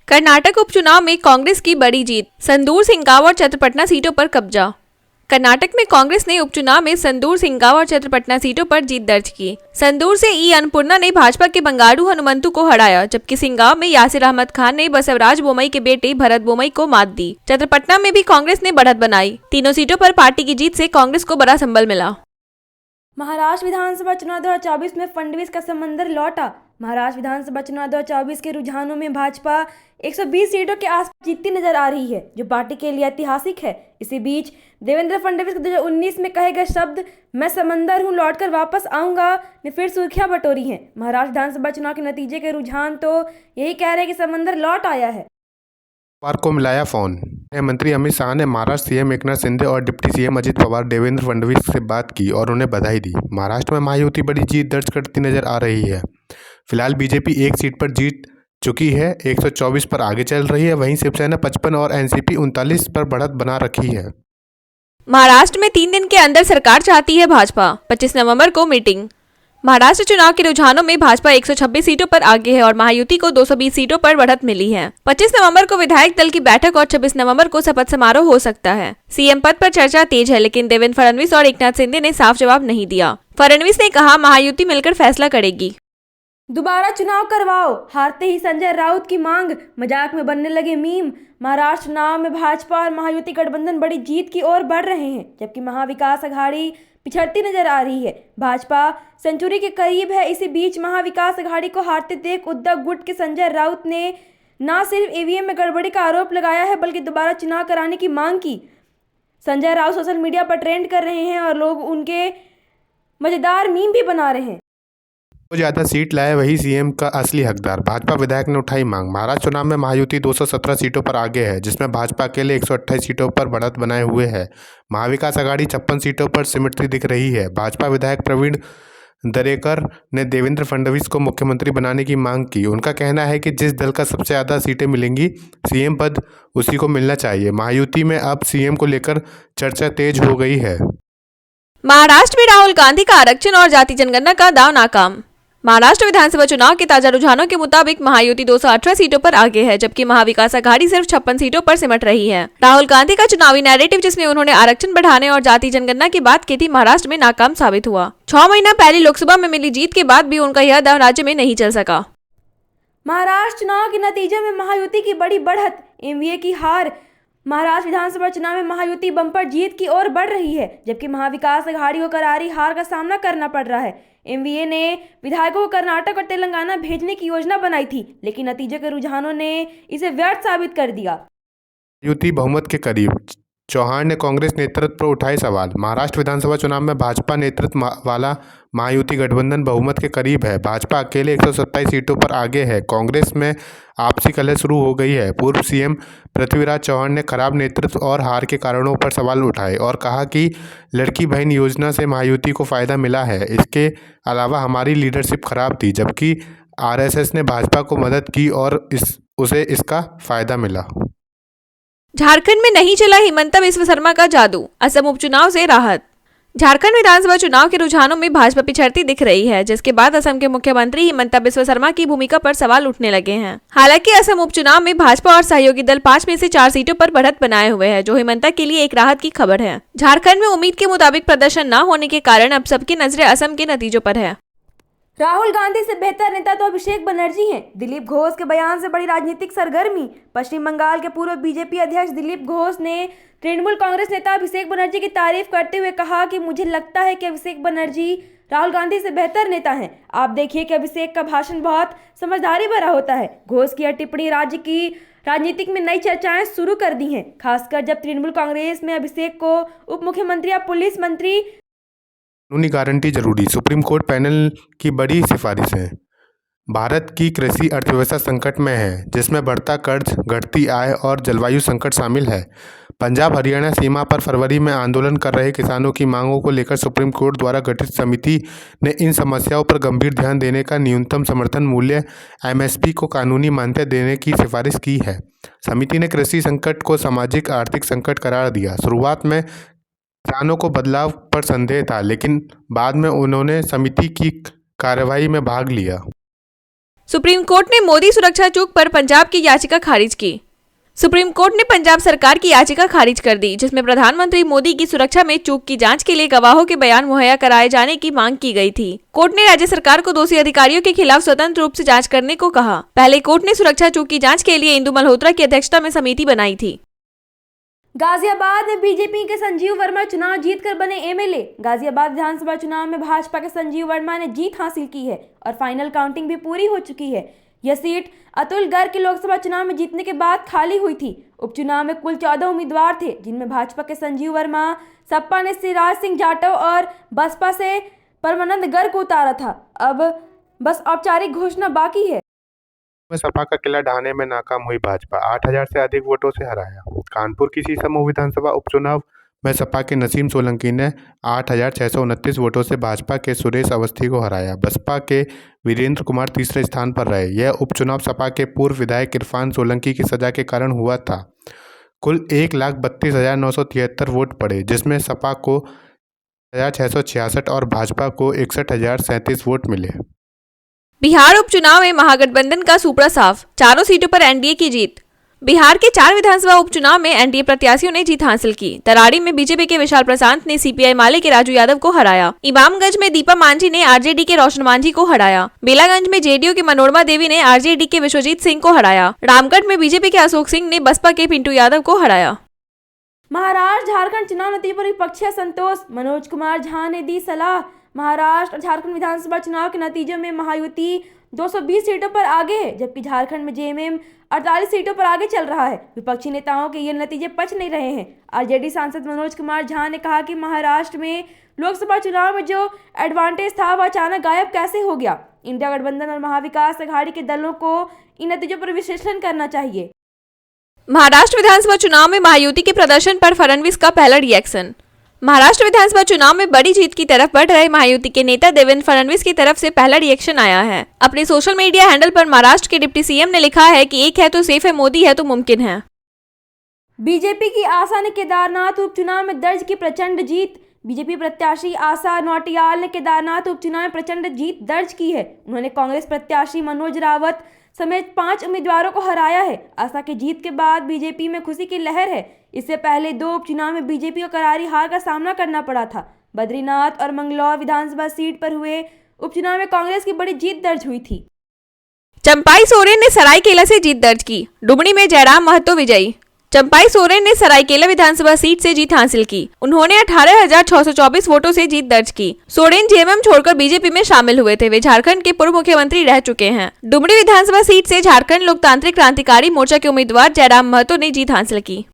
कर्नाटक उपचुनाव में कांग्रेस की बड़ी जीत, संदूर सिंगाव और चत्रपटना सीटों पर कब्जा। कर्नाटक में कांग्रेस ने उपचुनाव में संदूर सिंगाव और चत्रपटना सीटों पर जीत दर्ज की। संदूर से ई अन्नपूर्णा ने भाजपा के बंगारू हनुमंतु को हराया, जबकि सिंगाव में यासिर अहमद खान ने बसवराज बोमई के बेटे भरत बोमई को मात दी। चत्रपटना में भी कांग्रेस ने बढ़त बनाई। तीनों सीटों पर पार्टी की जीत से कांग्रेस को बड़ा संबल मिला। महाराष्ट्र विधानसभा चुनाव 2024 में फडणवीस का समंदर लौटा। महाराष्ट्र विधानसभा चुनाव 2024 के रुझानों में भाजपा 120 सीटों के आसपास जीतती नजर आ रही है, जो पार्टी के लिए ऐतिहासिक है। इसी बीच देवेंद्र फडणवीस के 2019 में कहे गए शब्द "मैं समंदर हूं, लौटकर वापस आऊंगा" ने फिर सुर्खियां बटोरी हैं। महाराष्ट्र विधानसभा चुनाव के नतीजे के रुझान तो यही कह रहे हैं कि समंदर लौट आया है। पवार को मिलाया फोन। गृह मंत्री अमित शाह ने महाराष्ट्र सीएम एकनाथ शिंदे और डिप्टी सीएम अजित पवार देवेंद्र फडणवीस से बात की और उन्हें बधाई दी। महाराष्ट्र में महायुति बड़ी जीत दर्ज करती नजर आ रही है। फिलहाल बीजेपी एक सीट पर जीत चुकी है, 124 पर आगे चल रही है। वहीं शिवसेना 55 और एनसीपी 39 पर बढ़त बना रखी है। महाराष्ट्र में 3 दिन के अंदर सरकार चाहती है भाजपा, 25 नवंबर को मीटिंग। महाराष्ट्र चुनाव के रुझानों में भाजपा 126 सीटों पर आगे है और महायुति को 220 सीटों पर बढ़त मिली है। 25 नवंबर को विधायक दल की बैठक और 26 नवंबर को शपथ समारोह हो सकता है। सीएम पद पर चर्चा तेज है, लेकिन देवेंद्र फडणवीस और एकनाथ शिंदे ने साफ जवाब नहीं दिया। फडणवीस ने कहा, महायुति मिलकर फैसला करेगी। दोबारा चुनाव करवाओ, हारते ही संजय राउत की मांग, मजाक में बनने लगे मीम। महाराष्ट्र चुनाव में भाजपा और महायुति गठबंधन बड़ी जीत की ओर बढ़ रहे हैं, जबकि महाविकास अघाड़ी पिछड़ती नजर आ रही है। भाजपा सेंचुरी के करीब है। इसी बीच महाविकास अघाड़ी को हारते देख उद्धव गुट के संजय राउत ने न सिर्फ ईवीएम में गड़बड़ी का आरोप लगाया है, बल्कि दोबारा चुनाव कराने की मांग की। संजय राउत सोशल मीडिया पर ट्रेंड कर रहे हैं और लोग उनके मजेदार मीम भी बना रहे हैं। जो ज्यादा सीट लाए वही सीएम का असली हकदार, भाजपा विधायक ने उठाई मांग। महाराष्ट्र चुनाव में महायुति 217 सीटों पर आगे है, जिसमें भाजपा अकेले 128 सीटों पर बढ़त बनाए हुए है। महाविकास अघाड़ी 56 सीटों पर सिमटती दिख रही है। भाजपा विधायक प्रवीण दरेकर ने देवेंद्र फडणवीस को मुख्यमंत्री बनाने की मांग की। उनका कहना है कि जिस दल का सबसे ज़्यादा सीटें मिलेंगी, सीएम पद उसी को मिलना चाहिए। महायुति में अब सीएम को लेकर चर्चा तेज हो गई है। महाराष्ट्र में राहुल गांधी का आरक्षण और जाति जनगणना का दांव नाकाम। महाराष्ट्र विधानसभा चुनाव के ताजा रुझानों के मुताबिक महायुति 218 सीटों पर आगे है, जबकि महाविकास अघाड़ी सिर्फ 56 सीटों पर सिमट रही है। राहुल गांधी का चुनावी नैरेटिव, जिसमें उन्होंने आरक्षण बढ़ाने और जाति जनगणना की बात की थी, महाराष्ट्र में नाकाम साबित हुआ। 6 महीना पहले लोकसभा में मिली जीत के बाद भी उनका यह दांव राज्य में नहीं चल सका। महाराष्ट्र चुनाव के नतीजे में महायुति की बड़ी बढ़त, एमवीए की हार। महाराष्ट्र विधानसभा चुनाव में महायुति बम्पर जीत की ओर बढ़ रही है, जबकि महाविकास अघाड़ी को करारी हार का सामना करना पड़ रहा है। एमवीए ने विधायकों को कर्नाटक और तेलंगाना भेजने की योजना बनाई थी, लेकिन नतीजे के रुझानों ने इसे व्यर्थ साबित कर दिया। युति बहुमत के करीब, चौहान ने कांग्रेस नेतृत्व पर उठाए सवाल। महाराष्ट्र विधानसभा चुनाव में भाजपा नेतृत्व वाला महायुति गठबंधन बहुमत के करीब है। भाजपा अकेले 127 सीटों पर आगे है। कांग्रेस में आपसी कलह शुरू हो गई है। पूर्व सीएम पृथ्वीराज चौहान ने खराब नेतृत्व और हार के कारणों पर सवाल उठाए और कहा कि लड़की बहन योजना से महायुति को फायदा मिला है। इसके अलावा हमारी लीडरशिप खराब थी, जबकि आरएसएस ने भाजपा को मदद की और उसे इसका फायदा मिला। झारखंड में नहीं चला हिमंता बिस्वा शर्मा का जादू, असम उपचुनाव से राहत। झारखंड विधानसभा चुनाव के रुझानों में भाजपा पिछड़ती दिख रही है, जिसके बाद असम के मुख्यमंत्री हिमंता बिस्वा शर्मा की भूमिका पर सवाल उठने लगे हैं। हालांकि असम उपचुनाव में भाजपा और सहयोगी दल 5 में से 4 सीटों पर बढ़त बनाए हुए हैं, जो हिमंता के लिए एक राहत की खबर है। झारखंड में उम्मीद के मुताबिक प्रदर्शन न होने के कारण अब सबकी नजरें असम के नतीजों पर है। राहुल गांधी से बेहतर नेता तो अभिषेक बनर्जी हैं। दिलीप घोष के बयान से बड़ी राजनीतिक सरगर्मी। पश्चिम बंगाल के पूर्व बीजेपी अध्यक्ष दिलीप घोष ने तृणमूल कांग्रेस नेता अभिषेक बनर्जी की तारीफ करते हुए कहा कि मुझे लगता है कि अभिषेक बनर्जी राहुल गांधी से बेहतर नेता हैं। आप देखिए कि अभिषेक का भाषण बहुत समझदारी भरा होता है। घोष की यह टिप्पणी राज्य की राजनीतिक में नई चर्चाएं शुरू कर दी हैं, खासकर जब तृणमूल कांग्रेस में अभिषेक को उप मुख्यमंत्री या पुलिस मंत्री कानूनी गारंटी जरूरी, सुप्रीम कोर्ट पैनल की बड़ी सिफारिश है। भारत की कृषि अर्थव्यवस्था संकट में है, जिसमें बढ़ता कर्ज, घटती आय और जलवायु संकट शामिल है। पंजाब हरियाणा सीमा पर फरवरी में आंदोलन कर रहे किसानों की मांगों को लेकर सुप्रीम कोर्ट द्वारा गठित समिति ने इन समस्याओं पर गंभीर ध्यान देने का न्यूनतम समर्थन मूल्य एमएसपी को कानूनी मान्यता देने की सिफारिश की है। समिति ने कृषि संकट को सामाजिक आर्थिक संकट करार दिया। शुरुआत में किसानों को बदलाव पर संदेह था, लेकिन बाद में उन्होंने समिति की कार्रवाई में भाग लिया। सुप्रीम कोर्ट ने मोदी सुरक्षा चूक पर पंजाब की याचिका खारिज की। सुप्रीम कोर्ट ने पंजाब सरकार की याचिका खारिज कर दी, जिसमें प्रधानमंत्री मोदी की सुरक्षा में चूक की जांच के लिए गवाहों के बयान मुहैया कराए जाने की मांग की गई थी। कोर्ट ने राज्य सरकार को दोषी अधिकारियों के खिलाफ स्वतंत्र रूप से जांच करने को कहा। पहले कोर्ट ने सुरक्षा चूक की जांच के लिए इंदु मल्होत्रा की अध्यक्षता में समिति बनाई थी। गाजियाबाद में बीजेपी के संजीव वर्मा चुनाव जीतकर बने एमएलए। गाजियाबाद विधानसभा चुनाव में भाजपा के संजीव वर्मा ने जीत हासिल की है और फाइनल काउंटिंग भी पूरी हो चुकी है। यह सीट अतुल गर्ग के लोकसभा चुनाव में जीतने के बाद खाली हुई थी। उपचुनाव में कुल 14 उम्मीदवार थे, जिनमें भाजपा के संजीव वर्मा, सपा ने शिवराज सिंह जाटव और बसपा से परमानंद गर्ग को उतारा था। अब बस औपचारिक घोषणा बाकी है। सपा का किला ढहाने में नाकाम हुई भाजपा, 8,000 से अधिक वोटों से हराया। कानपुर की सीसमऊ विधानसभा उपचुनाव में सपा के नसीम सोलंकी ने 8,629 वोटों से भाजपा के सुरेश अवस्थी को हराया। बसपा के वीरेंद्र कुमार तीसरे स्थान पर रहे। यह उपचुनाव सपा के पूर्व विधायक इरफान सोलंकी की सजा के कारण हुआ था। कुल 1,32,973 वोट पड़े, जिसमें सपा को 1,666 और भाजपा को 61,037 वोट मिले। बिहार उपचुनाव में महागठबंधन का सुपड़ा साफ, चारों सीटों पर एनडीए की जीत। बिहार के 4 विधानसभा उपचुनाव में एनडीए प्रत्याशियों ने जीत हासिल की। तराड़ी में बीजेपी के विशाल प्रशांत ने सीपीआई माले के राजू यादव को हराया। इमामगंज में दीपा मांझी ने आरजेडी के रोशन मांझी को हराया। बेलागंज में जेडीयू के मनोरमा देवी ने आरजेडी के विश्वजीत सिंह को हराया। रामगढ़ में बीजेपी के अशोक सिंह ने बसपा के पिंटू यादव को हराया। महाराष्ट्र झारखंड चुनाव नतीजे पर विपक्षी असंतोष, मनोज कुमार झा ने दी सलाह। महाराष्ट्र और झारखंड विधानसभा चुनाव के नतीजों में महायुति 220 सीटों पर आगे है, जबकि झारखंड में जेएमएम 48 सीटों पर आगे चल रहा है। विपक्षी नेताओं के ये नतीजे पच नहीं रहे हैं। आरजेडी सांसद मनोज कुमार झा ने कहा कि महाराष्ट्र में लोकसभा चुनाव में जो एडवांटेज था वह अचानक गायब कैसे हो गया। इंडिया गठबंधन और महाविकास अघाड़ी के दलों को इन नतीजों पर विश्लेषण करना चाहिए। महाराष्ट्र विधानसभा चुनाव में महायुति के प्रदर्शन पर फडणवीस का पहला रिएक्शन। महाराष्ट्र विधानसभा चुनाव में बड़ी जीत की तरफ बढ़ रहे महायुति के नेता देवेंद्र फडणवीस की तरफ से पहला रिएक्शन आया है। अपने सोशल मीडिया हैंडल पर महाराष्ट्र के डिप्टी सीएम ने लिखा है कि एक है तो सेफ है, मोदी है तो मुमकिन है। बीजेपी की आशा ने केदारनाथ उपचुनाव में दर्ज की प्रचंड जीत। बीजेपी प्रत्याशी आशा नौटियाल ने केदारनाथ उपचुनाव में प्रचंड जीत दर्ज की है। उन्होंने कांग्रेस प्रत्याशी मनोज रावत समेत 5 उम्मीदवारों को हराया है। आशा की जीत के बाद बीजेपी में खुशी की लहर है। इससे पहले 2 उपचुनाव में बीजेपी को करारी हार का सामना करना पड़ा था। बद्रीनाथ और मंगलौर विधानसभा सीट पर हुए उपचुनाव में कांग्रेस की बड़ी जीत दर्ज हुई थी। चंपाई सोरेन ने सरायकेला से जीत दर्ज की। डुमरी में जयराम महतो विजयी। चंपाई सोरेन ने सरायकेला विधानसभा सीट से जीत हासिल की। उन्होंने 18,624 वोटों से जीत दर्ज की। सोरेन जेएमएम छोड़कर बीजेपी में शामिल हुए थे। वे झारखंड के पूर्व मुख्यमंत्री रह चुके हैं। डुमरी विधानसभा सीट से झारखंड लोकतांत्रिक क्रांतिकारी मोर्चा के उम्मीदवार जयराम महतो ने जीत हासिल की।